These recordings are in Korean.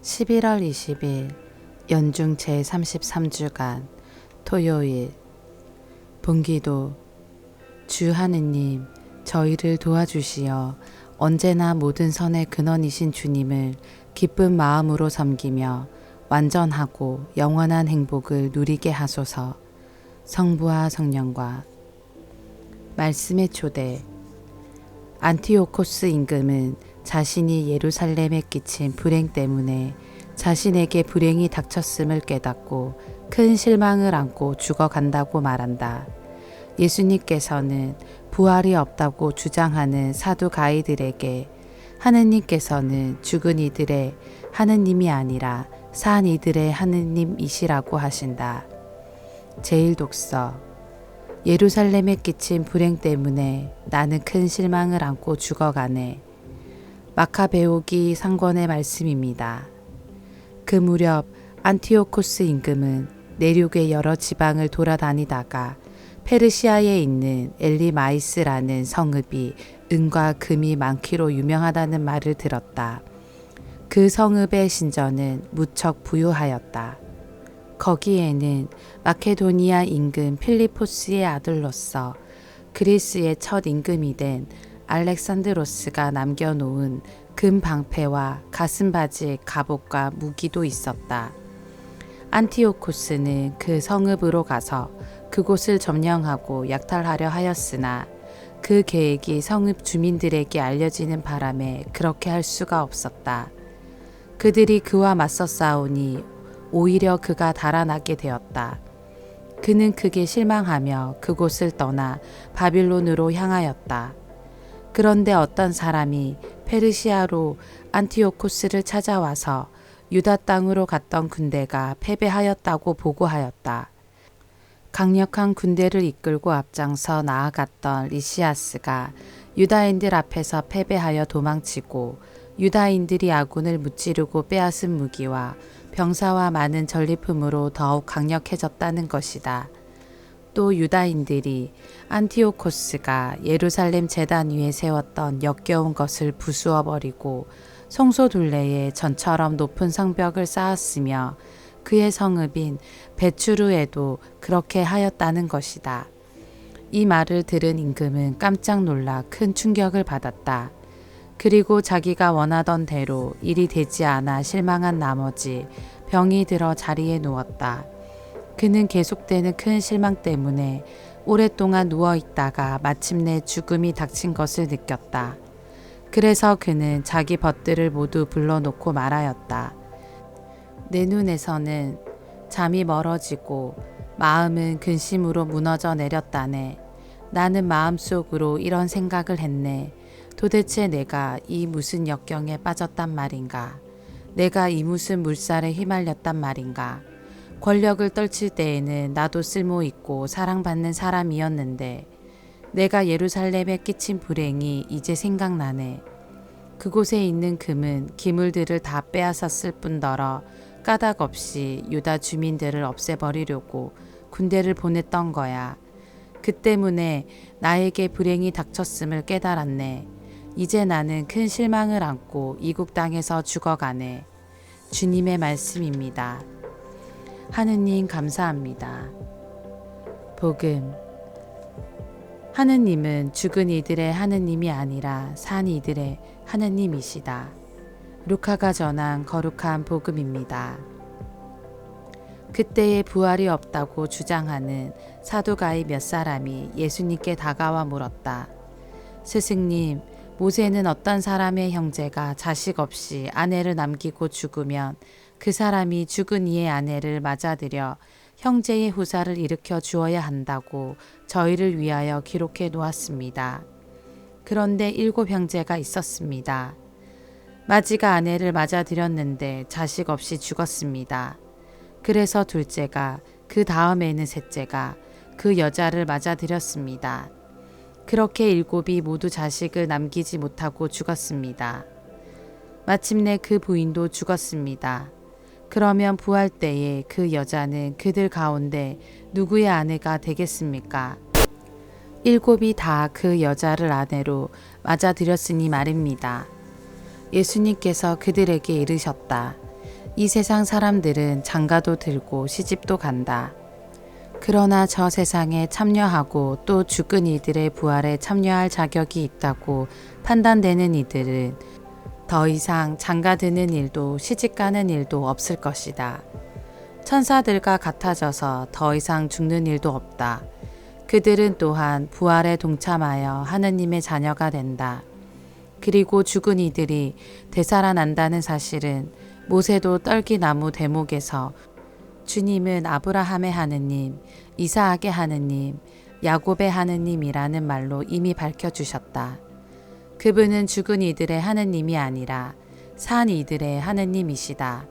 11월 20일 연중 제33주간 토요일 본기도 주 하느님 저희를 도와주시어 언제나 모든 선의 근원이신 주님을 기쁜 마음으로 섬기며 완전하고 영원한 행복을 누리게 하소서. 성부와 성령과 말씀의 초대. 안티오코스 임금은 자신이 예루살렘에 끼친 불행 때문에 자신에게 불행이 닥쳤음을 깨닫고 큰 실망을 안고 죽어간다고 말한다. 예수님께서는 부활이 없다고 주장하는 사두가이들에게 하느님께서는 죽은 이들의 하느님이 아니라 산 이들의 하느님이시라고 하신다. 제1독서. 예루살렘에 끼친 불행 때문에 나는 큰 실망을 안고 죽어가네. 마카베오기 상권의 말씀입니다. 그 무렵 안티오코스 임금은 내륙의 여러 지방을 돌아다니다가 페르시아에 있는 엘리마이스라는 성읍이 은과 금이 많기로 유명하다는 말을 들었다. 그 성읍의 신전은 무척 부유하였다. 거기에는 마케도니아 임금 필리포스의 아들로서 그리스의 첫 임금이 된 알렉산드로스가 남겨놓은 금 방패와 가슴바지 갑옷과 무기도 있었다. 안티오코스는 그 성읍으로 가서 그곳을 점령하고 약탈하려 하였으나 그 계획이 성읍 주민들에게 알려지는 바람에 그렇게 할 수가 없었다. 그들이 그와 맞서 싸우니 오히려 그가 달아나게 되었다. 그는 크게 실망하며 그곳을 떠나 바빌론으로 향하였다. 그런데 어떤 사람이 페르시아로 안티오코스를 찾아와서 유다 땅으로 갔던 군대가 패배하였다고 보고하였다. 강력한 군대를 이끌고 앞장서 나아갔던 리시아스가 유다인들 앞에서 패배하여 도망치고 유다인들이 아군을 무찌르고 빼앗은 무기와 병사와 많은 전리품으로 더욱 강력해졌다는 것이다. 또 유다인들이 안티오코스가 예루살렘 제단 위에 세웠던 역겨운 것을 부수어 버리고 성소 둘레에 전처럼 높은 성벽을 쌓았으며 그의 성읍인 베추르에도 그렇게 하였다는 것이다. 이 말을 들은 임금은 깜짝 놀라 큰 충격을 받았다. 그리고 자기가 원하던 대로 일이 되지 않아 실망한 나머지 병이 들어 자리에 누웠다. 그는 계속되는 큰 실망 때문에 오랫동안 누워 있다가 마침내 죽음이 닥친 것을 느꼈다. 그래서 그는 자기 벗들을 모두 불러놓고 말하였다. 내 눈에서는 잠이 멀어지고 마음은 근심으로 무너져 내렸다네. 나는 마음속으로 이런 생각을 했네. 도대체 내가 이 무슨 역경에 빠졌단 말인가? 내가 이 무슨 물살에 휘말렸단 말인가? 권력을 떨칠 때에는 나도 쓸모있고 사랑받는 사람이었는데 내가 예루살렘에 끼친 불행이 이제 생각나네. 그곳에 있는 금은 기물들을 다 빼앗았을 뿐더러 까닭 없이 유다 주민들을 없애버리려고 군대를 보냈던 거야. 그 때문에 나에게 불행이 닥쳤음을 깨달았네. 이제 나는 큰 실망을 안고 이국 땅에서 죽어가네. 주님의 말씀입니다. 하느님 감사합니다. 복음. 하느님은 죽은 이들의 하느님이 아니라 산 이들의 하느님이시다. 루카가 전한 거룩한 복음입니다. 그때에 부활이 없다고 주장하는 사두가이 몇 사람이 예수님께 다가와 물었다. 스승님, 모세는 어떤 사람의 형제가 자식 없이 아내를 남기고 죽으면 그 사람이 죽은 이의 아내를 맞아들여 형제의 후사를 일으켜 주어야 한다고 저희를 위하여 기록해 놓았습니다. 그런데 7 형제가 있었습니다. 마지가 아내를 맞아들였는데 자식 없이 죽었습니다. 그래서 둘째가 그 다음에는 셋째가 그 여자를 맞아들였습니다. 그렇게 7이 모두 자식을 남기지 못하고 죽었습니다. 마침내 그 부인도 죽었습니다. 그러면 부활 때에 그 여자는 그들 가운데 누구의 아내가 되겠습니까? 7이 다 그 여자를 아내로 맞아들였으니 말입니다. 예수님께서 그들에게 이르셨다. 이 세상 사람들은 장가도 들고 시집도 간다. 그러나 저 세상에 참여하고 또 죽은 이들의 부활에 참여할 자격이 있다고 판단되는 이들은 더 이상 장가드는 일도 시집가는 일도 없을 것이다. 천사들과 같아져서 더 이상 죽는 일도 없다. 그들은 또한 부활에 동참하여 하느님의 자녀가 된다. 그리고 죽은 이들이 되살아난다는 사실은 모세도 떨기나무 대목에서 주님은 아브라함의 하느님, 이사악의 하느님, 야곱의 하느님이라는 말로 이미 밝혀주셨다. 그분은 죽은 이들의 하느님이 아니라 산 이들의 하느님이시다.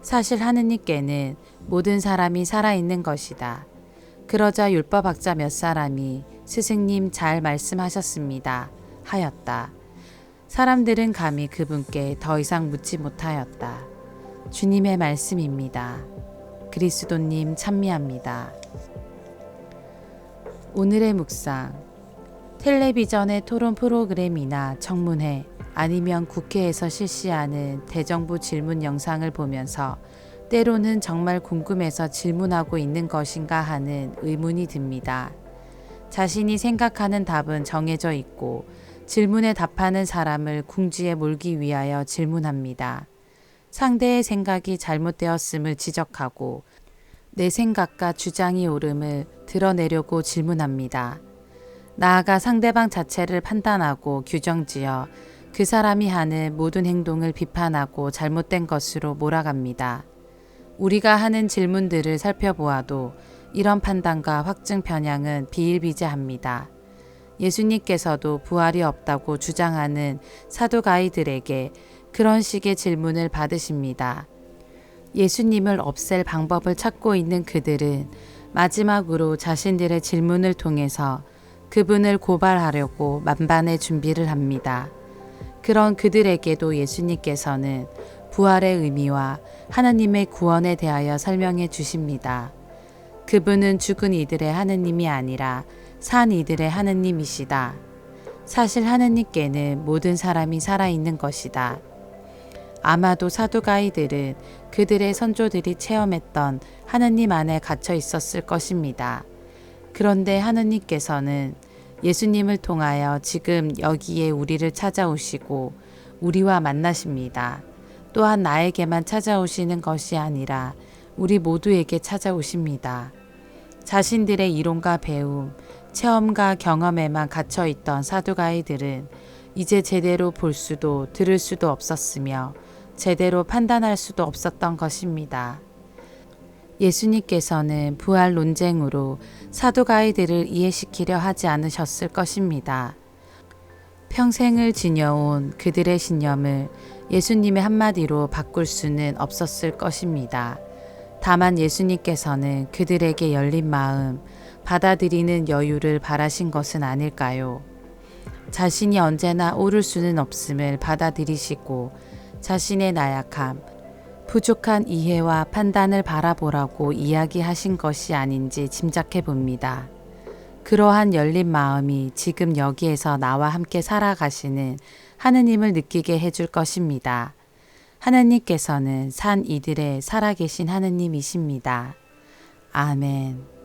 사실 하느님께는 모든 사람이 살아있는 것이다. 그러자 율법학자 몇 사람이 스승님 잘 말씀하셨습니다. 하였다. 사람들은 감히 그분께 더 이상 묻지 못하였다. 주님의 말씀입니다. 그리스도님 찬미합니다. 오늘의 묵상. 텔레비전의 토론 프로그램이나 청문회 아니면 국회에서 실시하는 대정부 질문 영상을 보면서 때로는 정말 궁금해서 질문하고 있는 것인가 하는 의문이 듭니다. 자신이 생각하는 답은 정해져 있고 질문에 답하는 사람을 궁지에 몰기 위하여 질문합니다. 상대의 생각이 잘못되었음을 지적하고 내 생각과 주장이 옳음을 드러내려고 질문합니다. 나아가 상대방 자체를 판단하고 규정지어 그 사람이 하는 모든 행동을 비판하고 잘못된 것으로 몰아갑니다. 우리가 하는 질문들을 살펴보아도 이런 판단과 확증 편향은 비일비재합니다. 예수님께서도 부활이 없다고 주장하는 사두가이들에게 그런 식의 질문을 받으십니다. 예수님을 없앨 방법을 찾고 있는 그들은 마지막으로 자신들의 질문을 통해서 그분을 고발하려고 만반의 준비를 합니다. 그런 그들에게도 예수님께서는 부활의 의미와 하나님의 구원에 대하여 설명해 주십니다. 그분은 죽은 이들의 하느님이 아니라 산 이들의 하느님이시다. 사실 하느님께는 모든 사람이 살아있는 것이다. 아마도 사두가이들은 그들의 선조들이 체험했던 하느님 안에 갇혀 있었을 것입니다. 그런데 하느님께서는 예수님을 통하여 지금 여기에 우리를 찾아오시고 우리와 만나십니다. 또한 나에게만 찾아오시는 것이 아니라 우리 모두에게 찾아오십니다. 자신들의 이론과 배움, 체험과 경험에만 갇혀있던 사두가이들은 이제 제대로 볼 수도 들을 수도 없었으며 제대로 판단할 수도 없었던 것입니다. 예수님께서는 부활 논쟁으로 사두가이들을 이해시키려 하지 않으셨을 것입니다. 평생을 지녀온 그들의 신념을 예수님의 한마디로 바꿀 수는 없었을 것입니다. 다만 예수님께서는 그들에게 열린 마음, 받아들이는 여유를 바라신 것은 아닐까요? 자신이 언제나 옳을 수는 없음을 받아들이시고 자신의 나약함, 부족한 이해와 판단을 바라보라고 이야기하신 것이 아닌지 짐작해 봅니다. 그러한 열린 마음이 지금 여기에서 나와 함께 살아가시는 하느님을 느끼게 해줄 것입니다. 하느님께서는 산 이들의 살아계신 하느님이십니다. 아멘.